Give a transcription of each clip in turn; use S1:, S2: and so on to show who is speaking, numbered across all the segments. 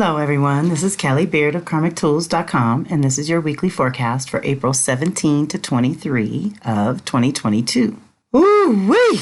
S1: Hello, everyone. This is Kelly Beard of KarmicTools.com, and this is your weekly forecast for April 17 to 23 of 2022. Woo-wee!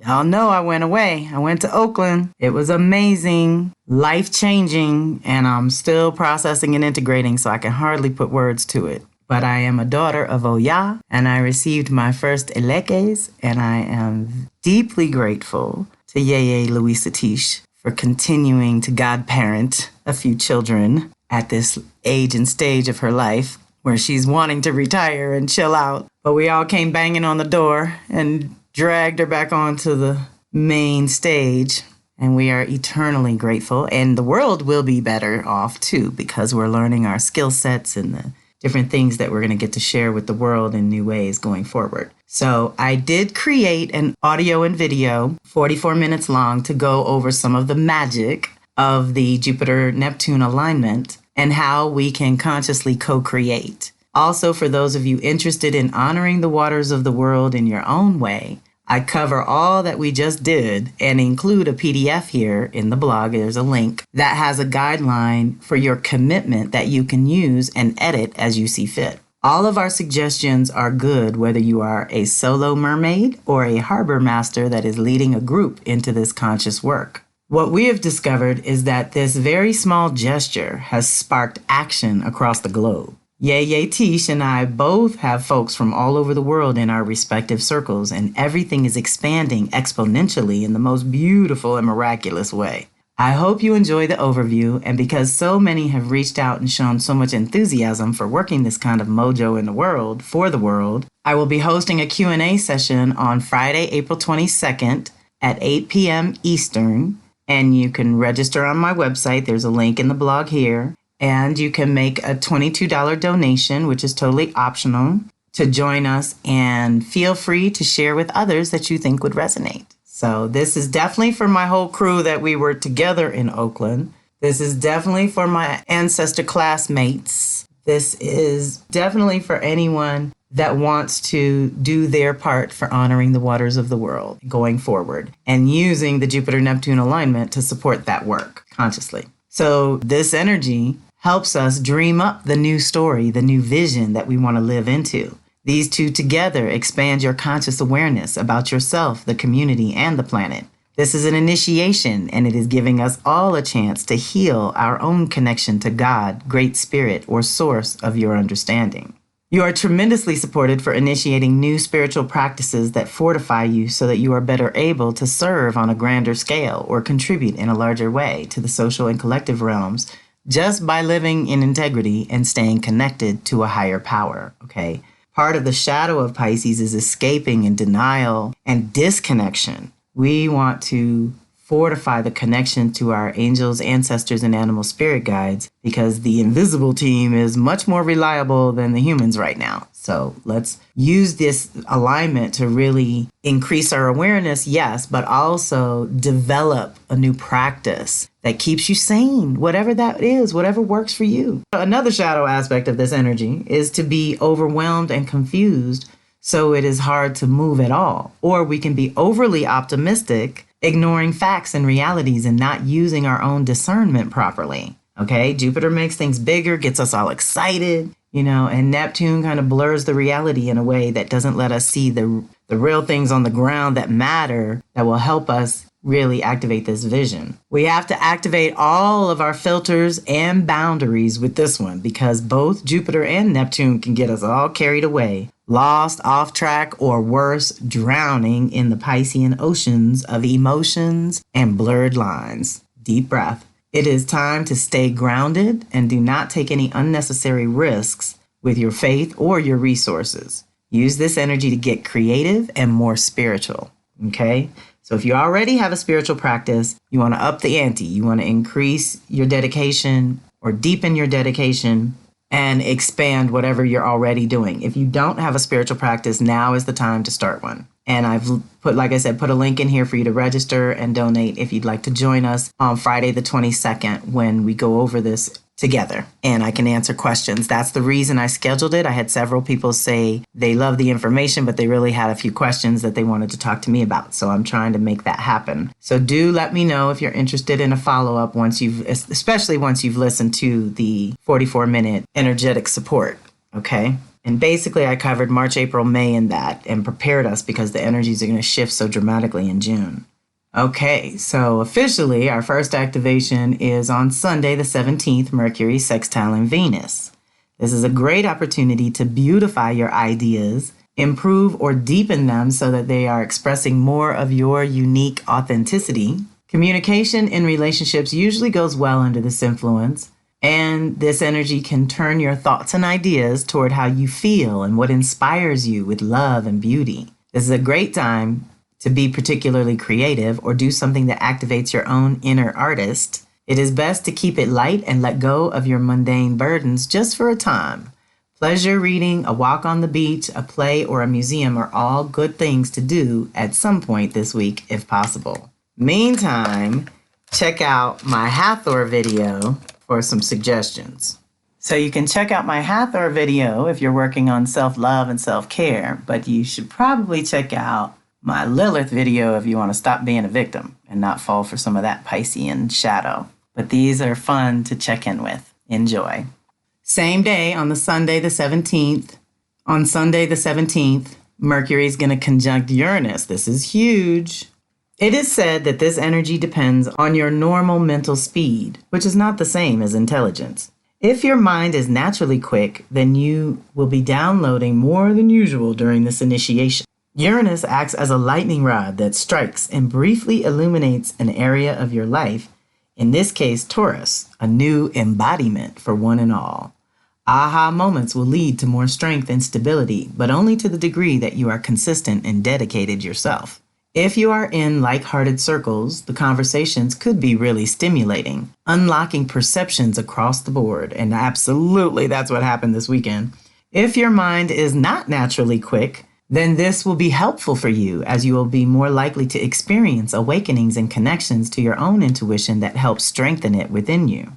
S1: Y'all know I went away. I went to Oakland. It was amazing, life-changing, and I'm still processing and integrating, so I can hardly put words to it. But I am a daughter of Oya, and I received my first elekes, and I am deeply grateful to Yeye Louise Satish for continuing to godparent a few children at this age and stage of her life where she's wanting to retire and chill out. But we all came banging on the door and dragged her back onto the main stage. And we are eternally grateful. And the world will be better off too, because we're learning our skill sets and the different things that we're going to get to share with the world in new ways going forward. So I did create an audio and video, 44 minutes long, to go over some of the magic of the Jupiter-Neptune alignment and how we can consciously co-create. Also, for those of you interested in honoring the waters of the world in your own way, I cover all that we just did and include a PDF here in the blog. There's a link that has a guideline for your commitment that you can use and edit as you see fit. All of our suggestions are good, whether you are a solo mermaid or a harbor master that is leading a group into this conscious work. What we have discovered is that this very small gesture has sparked action across the globe. Yeye Tish and I both have folks from all over the world in our respective circles, and everything is expanding exponentially in the most beautiful and miraculous way. I hope you enjoy the overview, and because so many have reached out and shown so much enthusiasm for working this kind of mojo in the world, for the world, I will be hosting a Q&A session on Friday, April 22nd at 8 p.m. Eastern, and you can register on my website. There's a link in the blog here. And you can make a $22 donation, which is totally optional, to join us, and feel free to share with others that you think would resonate. So this is definitely for my whole crew that we were together in Oakland. This is definitely for my ancestor classmates. This is definitely for anyone that wants to do their part for honoring the waters of the world going forward and using the Jupiter-Neptune alignment to support that work consciously. So this energy helps us dream up the new story, the new vision that we want to live into. These two together expand your conscious awareness about yourself, the community, and the planet. This is an initiation, and it is giving us all a chance to heal our own connection to God, Great Spirit, or source of your understanding. You are tremendously supported for initiating new spiritual practices that fortify you so that you are better able to serve on a grander scale or contribute in a larger way to the social and collective realms just by living in integrity and staying connected to a higher power, okay? Part of the shadow of Pisces is escaping and denial and disconnection. We want to fortify the connection to our angels, ancestors, and animal spirit guides because the invisible team is much more reliable than the humans right now. So let's use this alignment to really increase our awareness, yes, but also develop a new practice that keeps you sane, whatever that is, whatever works for you. Another shadow aspect of this energy is to be overwhelmed and confused, so it is hard to move at all. Or we can be overly optimistic, ignoring facts and realities and not using our own discernment properly. Okay, Jupiter makes things bigger, gets us all excited, and Neptune kind of blurs the reality in a way that doesn't let us see the real things on the ground that matter, that will help us really activate this vision. We have to activate all of our filters and boundaries with this one because both Jupiter and Neptune can get us all carried away, lost, off track, or worse, drowning in the Piscean oceans of emotions and blurred lines. Deep breath. It is time to stay grounded and do not take any unnecessary risks with your faith or your resources. Use this energy to get creative and more spiritual, okay? So if you already have a spiritual practice, you want to up the ante. You want to increase your dedication or deepen your dedication and expand whatever you're already doing. If you don't have a spiritual practice, now is the time to start one. And I've put, like I said, put a link in here for you to register and donate if you'd like to join us on Friday the 22nd when we go over this together and I can answer questions. That's the reason I scheduled it. I had several people say they love the information, but they really had a few questions that they wanted to talk to me about. So I'm trying to make that happen. So do let me know if you're interested in a follow-up especially once you've listened to the 44-minute energetic support. Okay. And basically I covered March, April, May in that and prepared us because the energies are going to shift so dramatically in June. Okay, so officially, our first activation is on Sunday, the 17th, Mercury sextiling Venus. This is a great opportunity to beautify your ideas, improve or deepen them so that they are expressing more of your unique authenticity. Communication in relationships usually goes well under this influence, and this energy can turn your thoughts and ideas toward how you feel and what inspires you with love and beauty. This is a great time to be particularly creative or do something that activates your own inner artist. It is best to keep it light and let go of your mundane burdens just for a time. Pleasure reading, a walk on the beach, a play, or a museum are all good things to do at some point this week if possible. Meantime, check out my Hathor video for some suggestions. So you can check out my Hathor video if you're working on self-love and self-care, but you should probably check out my Lilith video if you want to stop being a victim and not fall for some of that Piscean shadow. But these are fun to check in with. Enjoy. Same day on the Sunday the 17th. On Sunday the 17th, Mercury is going to conjunct Uranus. This is huge. It is said that this energy depends on your normal mental speed, which is not the same as intelligence. If your mind is naturally quick, then you will be downloading more than usual during this initiation. Uranus acts as a lightning rod that strikes and briefly illuminates an area of your life, in this case Taurus, a new embodiment for one and all. Aha moments will lead to more strength and stability, but only to the degree that you are consistent and dedicated yourself. If you are in like-hearted circles, the conversations could be really stimulating, unlocking perceptions across the board, and absolutely that's what happened this weekend. If your mind is not naturally quick, then this will be helpful for you as you will be more likely to experience awakenings and connections to your own intuition that help strengthen it within you.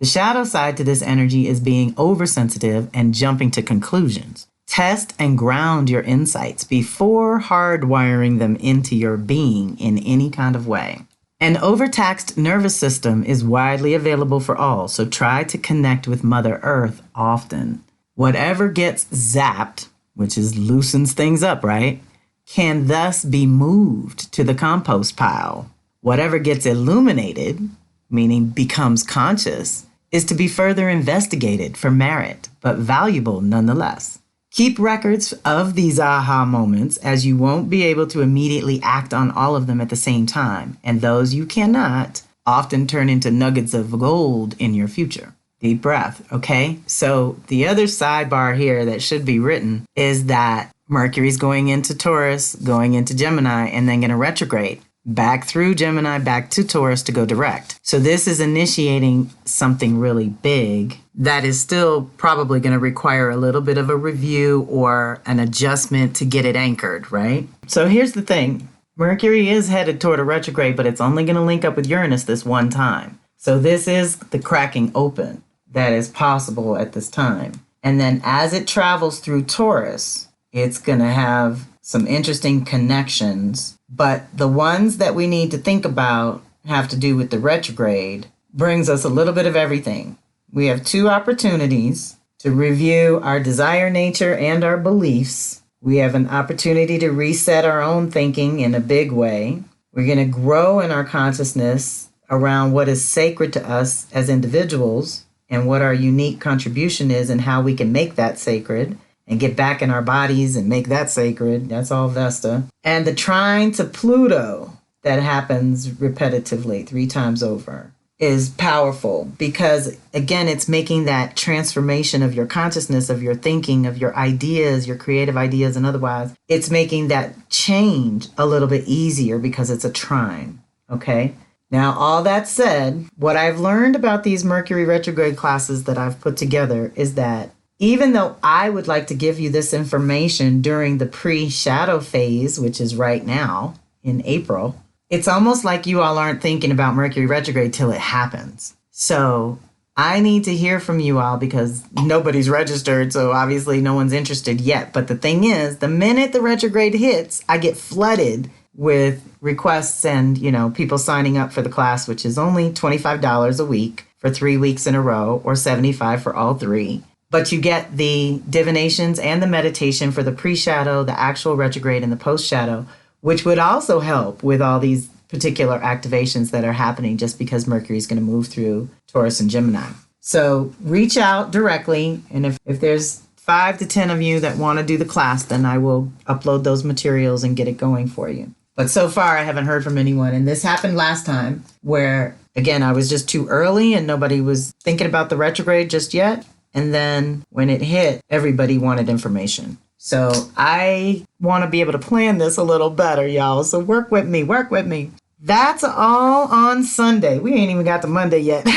S1: The shadow side to this energy is being oversensitive and jumping to conclusions. Test and ground your insights before hardwiring them into your being in any kind of way. An overtaxed nervous system is widely available for all, so try to connect with Mother Earth often. Whatever gets zapped, which is loosens things up, right, can thus be moved to the compost pile. Whatever gets illuminated, meaning becomes conscious, is to be further investigated for merit, but valuable nonetheless. Keep records of these aha moments, as you won't be able to immediately act on all of them at the same time, and those you cannot often turn into nuggets of gold in your future. Deep breath, okay? So the other sidebar here that should be written is that Mercury's going into Taurus, going into Gemini, and then going to retrograde back through Gemini, back to Taurus to go direct. So this is initiating something really big that is still probably going to require a little bit of a review or an adjustment to get it anchored, right? So here's the thing. Mercury is headed toward a retrograde, but it's only going to link up with Uranus this one time. So this is the cracking open that is possible at this time. And then as it travels through Taurus, it's going to have some interesting connections. But the ones that we need to think about have to do with the retrograde. Brings us a little bit of everything. We have two opportunities to review our desire nature and our beliefs. We have an opportunity to reset our own thinking in a big way. We're going to grow in our consciousness around what is sacred to us as individuals and what our unique contribution is and how we can make that sacred and get back in our bodies and make that sacred. That's all Vesta. And the trine to Pluto that happens repetitively 3 times over is powerful because, again, it's making that transformation of your consciousness, of your thinking, of your ideas, your creative ideas and otherwise. It's making that change a little bit easier because it's a trine, okay? Now, all that said, what I've learned about these Mercury retrograde classes that I've put together is that even though I would like to give you this information during the pre-shadow phase, which is right now in April, it's almost like you all aren't thinking about Mercury retrograde till it happens. So I need to hear from you all because nobody's registered, so obviously no one's interested yet. But the thing is, the minute the retrograde hits, I get flooded with requests and, people signing up for the class, which is only $25 a week for 3 weeks in a row, or $75 for all 3. But you get the divinations and the meditation for the pre-shadow, the actual retrograde, and the post-shadow, which would also help with all these particular activations that are happening just because Mercury is going to move through Taurus and Gemini. So reach out directly, and if there's 5 to 10 of you that want to do the class, then I will upload those materials and get it going for you. But so far, I haven't heard from anyone. And this happened last time where, again, I was just too early and nobody was thinking about the retrograde just yet. And then when it hit, everybody wanted information. So I want to be able to plan this a little better, y'all. So work with me. That's all on Sunday. We ain't even got to Monday yet.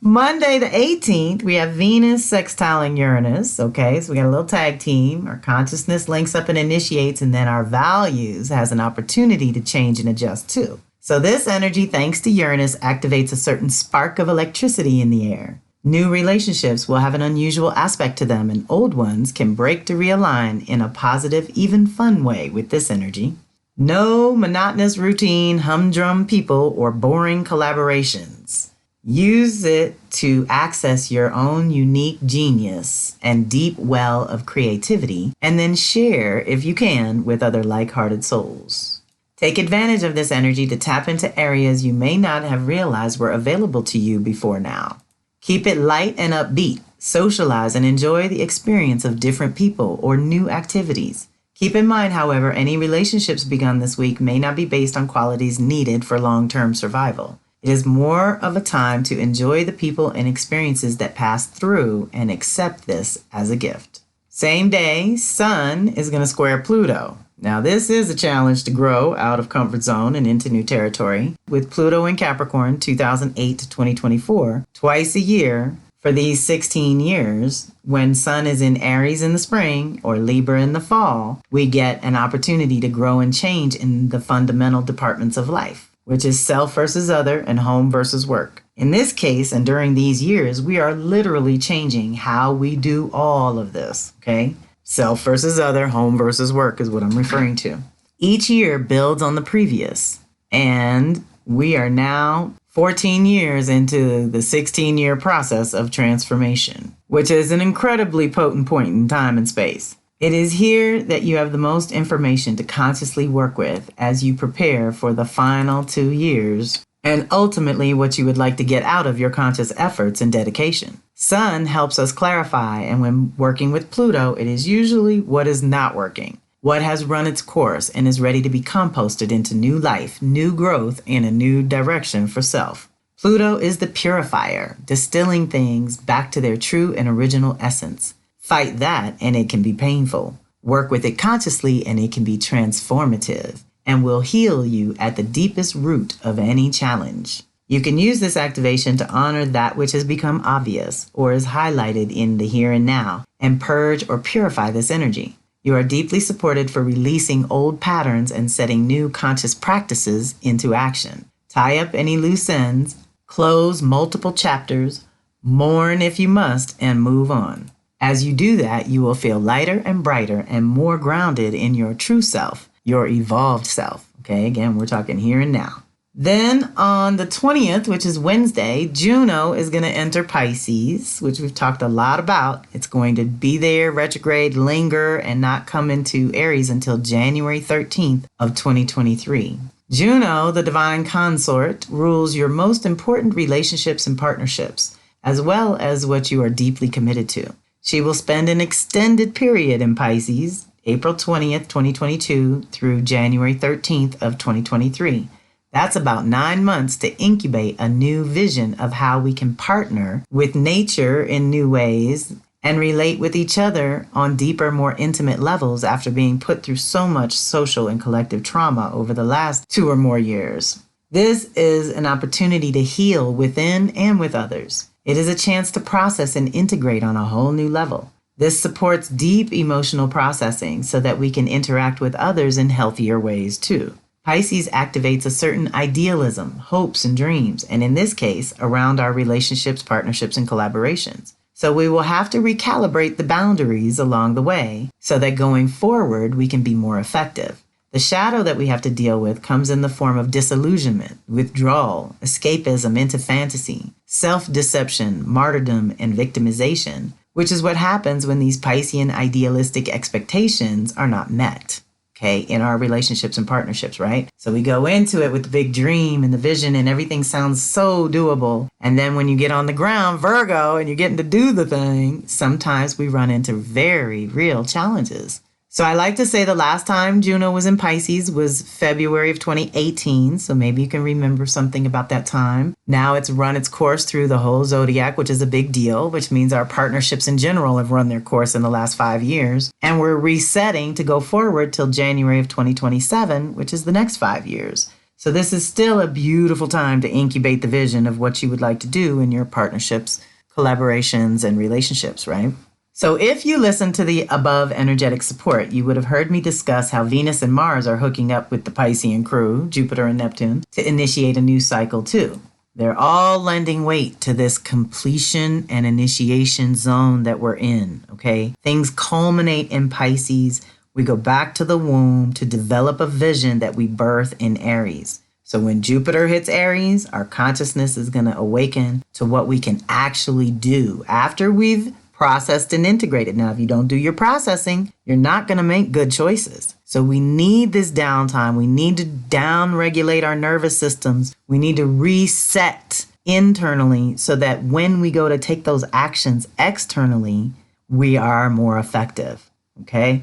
S1: Monday the 18th, we have Venus sextiling Uranus. Okay, so we got a little tag team. Our consciousness links up and initiates, and then our values has an opportunity to change and adjust too. So this energy, thanks to Uranus, activates a certain spark of electricity in the air. New relationships will have an unusual aspect to them, and old ones can break to realign in a positive, even fun way with this energy. No monotonous routine, humdrum people, or boring collaborations. Use it to access your own unique genius and deep well of creativity, and then share, if you can, with other like-hearted souls. Take advantage of this energy to tap into areas you may not have realized were available to you before now. Keep it light and upbeat. Socialize and enjoy the experience of different people or new activities. Keep in mind, however, any relationships begun this week may not be based on qualities needed for long-term survival. It is more of a time to enjoy the people and experiences that pass through and accept this as a gift. Same day, Sun is going to square Pluto. Now, this is a challenge to grow out of comfort zone and into new territory. With Pluto in Capricorn 2008 to 2024, twice a year for these 16 years, when Sun is in Aries in the spring or Libra in the fall, we get an opportunity to grow and change in the fundamental departments of life, which is self versus other and home versus work. In this case, and during these years, we are literally changing how we do all of this, okay? Self versus other, home versus work is what I'm referring to. Each year builds on the previous, and we are now 14 years into the 16-year process of transformation, which is an incredibly potent point in time and space. It is here that you have the most information to consciously work with as you prepare for the final 2 years and ultimately what you would like to get out of your conscious efforts and dedication. Sun helps us clarify, and when working with Pluto, it is usually what is not working, what has run its course and is ready to be composted into new life, new growth, and a new direction for self. Pluto is the purifier, distilling things back to their true and original essence. Fight that, and it can be painful. Work with it consciously, and it can be transformative and will heal you at the deepest root of any challenge. You can use this activation to honor that which has become obvious or is highlighted in the here and now and purge or purify this energy. You are deeply supported for releasing old patterns and setting new conscious practices into action. Tie up any loose ends, close multiple chapters, mourn if you must, and move on. As you do that, you will feel lighter and brighter and more grounded in your true self, your evolved self. Okay, again, we're talking here and now. Then on the 20th, which is Wednesday, Juno is going to enter Pisces, which we've talked a lot about. It's going to be there, retrograde, linger, and not come into Aries until January 13th of 2023. Juno, the divine consort, rules your most important relationships and partnerships, as well as what you are deeply committed to. She will spend an extended period in Pisces, April 20th, 2022 through January 13th of 2023. That's about 9 months to incubate a new vision of how we can partner with nature in new ways and relate with each other on deeper, more intimate levels after being put through so much social and collective trauma over the last 2 or more years. This is an opportunity to heal within and with others. It is a chance to process and integrate on a whole new level. This supports deep emotional processing so that we can interact with others in healthier ways too. Pisces activates a certain idealism, hopes, and dreams, and in this case, around our relationships, partnerships, and collaborations. So we will have to recalibrate the boundaries along the way so that going forward, we can be more effective. The shadow that we have to deal with comes in the form of disillusionment, withdrawal, escapism into fantasy, self-deception, martyrdom, and victimization, which is what happens when these Piscean idealistic expectations are not met. Okay, in our relationships and partnerships, right? So we go into it with the big dream and the vision and everything sounds so doable. And then when you get on the ground, Virgo, and you're getting to do the thing, sometimes we run into very real challenges. So I like to say the last time Juno was in Pisces was February of 2018. So maybe you can remember something about that time. Now it's run its course through the whole zodiac, which is a big deal, which means our partnerships in general have run their course in the last 5 years. And we're resetting to go forward till January of 2027, which is the next 5 years. So this is still a beautiful time to incubate the vision of what you would like to do in your partnerships, collaborations, and relationships, right? So if you listen to the above energetic support, you would have heard me discuss how Venus and Mars are hooking up with the Piscean crew, Jupiter and Neptune, to initiate a new cycle too. They're all lending weight to this completion and initiation zone that we're in, okay? Things culminate in Pisces. We go back to the womb to develop a vision that we birth in Aries. So when Jupiter hits Aries, our consciousness is going to awaken to what we can actually do after we've processed and integrated. Now, if you don't do your processing, you're not going to make good choices. So we need this downtime. We need to down-regulate our nervous systems. We need to reset internally so that when we go to take those actions externally, we are more effective. Okay?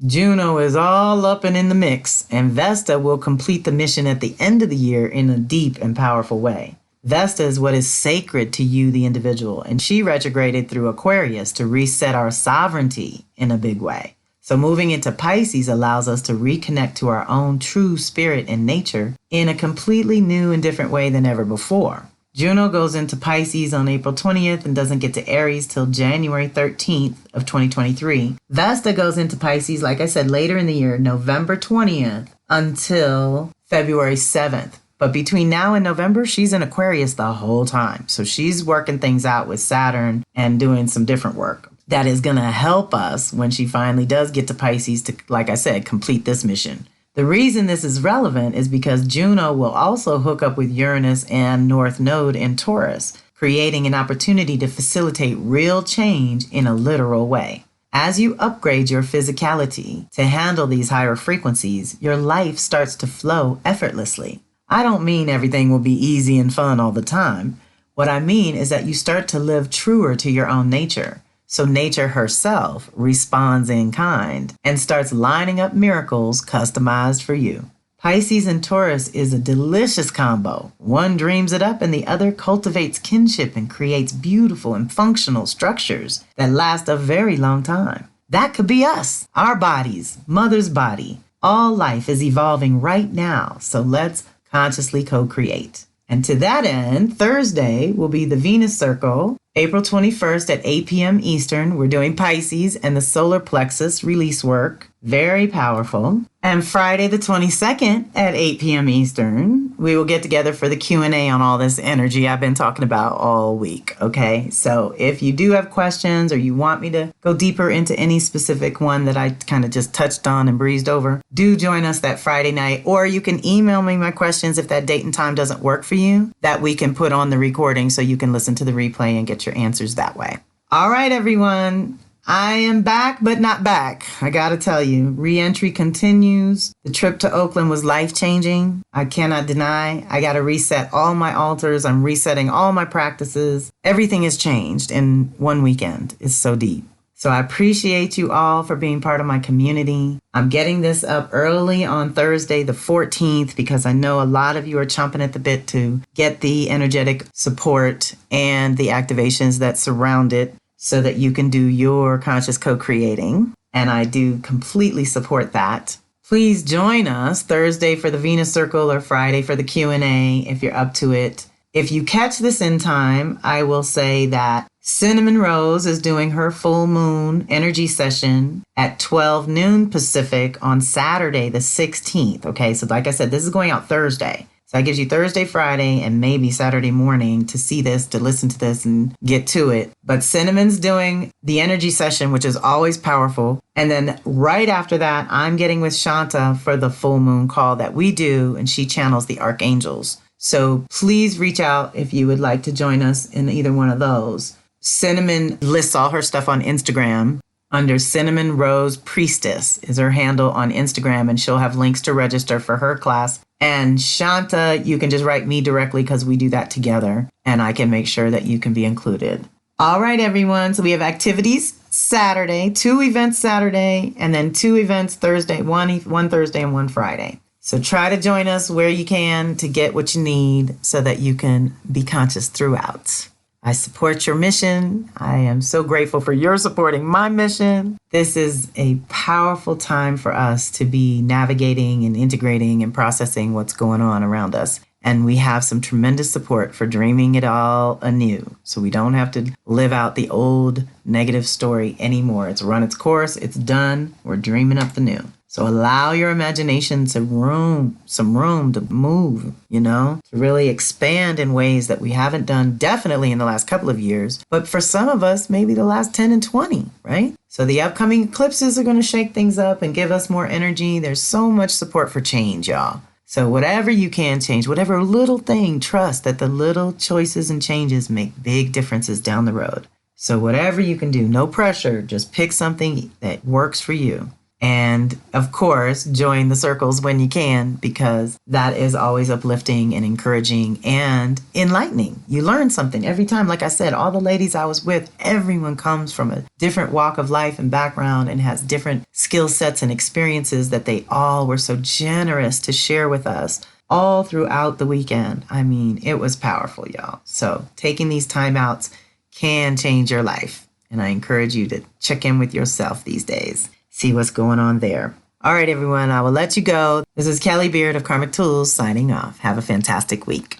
S1: Juno is all up and in the mix, and Vesta will complete the mission at the end of the year in a deep and powerful way. Vesta is what is sacred to you, the individual, and she retrograded through Aquarius to reset our sovereignty in a big way. So moving into Pisces allows us to reconnect to our own true spirit and nature in a completely new and different way than ever before. Juno goes into Pisces on April 20th and doesn't get to Aries till January 13th of 2023. Vesta goes into Pisces, like I said, later in the year, November 20th until February 7th. But between now and November, she's in Aquarius the whole time. So she's working things out with Saturn and doing some different work that is going to help us when she finally does get to Pisces to, like I said, complete this mission. The reason this is relevant is because Juno will also hook up with Uranus and North Node in Taurus, creating an opportunity to facilitate real change in a literal way. As you upgrade your physicality to handle these higher frequencies, your life starts to flow effortlessly. I don't mean everything will be easy and fun all the time. What I mean is that you start to live truer to your own nature. So nature herself responds in kind and starts lining up miracles customized for you. Pisces and Taurus is a delicious combo. One dreams it up and the other cultivates kinship and creates beautiful and functional structures that last a very long time. That could be us, our bodies, mother's body. All life is evolving right now, so let's consciously co-create. And to that end, Thursday will be the Venus Circle, April 21st at 8 p.m. Eastern. We're doing Pisces and the solar plexus release work. Very powerful. And Friday the 22nd at 8 p.m. Eastern, we will get together for the Q&A on all this energy I've been talking about all week, okay? So if you do have questions or you want me to go deeper into any specific one that I kind of just touched on and breezed over, do join us that Friday night, or you can email me my questions if that date and time doesn't work for you, that we can put on the recording so you can listen to the replay and get your answers that way. All right, everyone. I am back, but not back. I gotta tell you, re-entry continues. The trip to Oakland was life-changing. I cannot deny. I gotta reset all my altars. I'm resetting all my practices. Everything has changed in one weekend. It's so deep. So I appreciate you all for being part of my community. I'm getting this up early on Thursday, the 14th, because I know a lot of you are chomping at the bit to get the energetic support and the activations that surround it, so that you can do your conscious co-creating. And I do completely support that. Please join us Thursday for the Venus Circle or Friday for the Q&A if you're up to it. If you catch this in time, I will say that Cinnamon Rose is doing her full moon energy session at 12 noon Pacific on Saturday, the 16th. Okay, so like I said, this is going out Thursday. So that gives you Thursday, Friday, and maybe Saturday morning to see this, to listen to this and get to it. But Cinnamon's doing the energy session, which is always powerful. And then right after that, I'm getting with Shanta for the full moon call that we do, and she channels the archangels. So please reach out if you would like to join us in either one of those. Cinnamon lists all her stuff on Instagram under Cinnamon Rose Priestess is her handle on Instagram, and she'll have links to register for her class. And Shanta, you can just write me directly because we do that together, and I can make sure that you can be included. All right, everyone. So we have activities Saturday, 2 events Saturday, and then 2 events Thursday, one Thursday and 1 Friday. So try to join us where you can to get what you need so that you can be conscious throughout. I support your mission. I am so grateful for your supporting my mission. This is a powerful time for us to be navigating and integrating and processing what's going on around us. And we have some tremendous support for dreaming it all anew. So we don't have to live out the old negative story anymore. It's run its course. It's done. We're dreaming up the new. So allow your imagination some room to move, to really expand in ways that we haven't done definitely in the last couple of years. But for some of us, maybe the last 10 and 20, right? So the upcoming eclipses are going to shake things up and give us more energy. There's so much support for change, y'all. So whatever you can change, whatever little thing, trust that the little choices and changes make big differences down the road. So whatever you can do, no pressure, just pick something that works for you. And of course, join the circles when you can, because that is always uplifting and encouraging and enlightening. You learn something every time. Like I said, all the ladies I was with, everyone comes from a different walk of life and background and has different skill sets and experiences that they all were so generous to share with us all throughout the weekend. I mean, it was powerful, y'all. So taking these timeouts can change your life. And I encourage you to check in with yourself these days. See what's going on there. All right, everyone, I will let you go. This is Kelly Beard of Karmic Tools signing off. Have a fantastic week.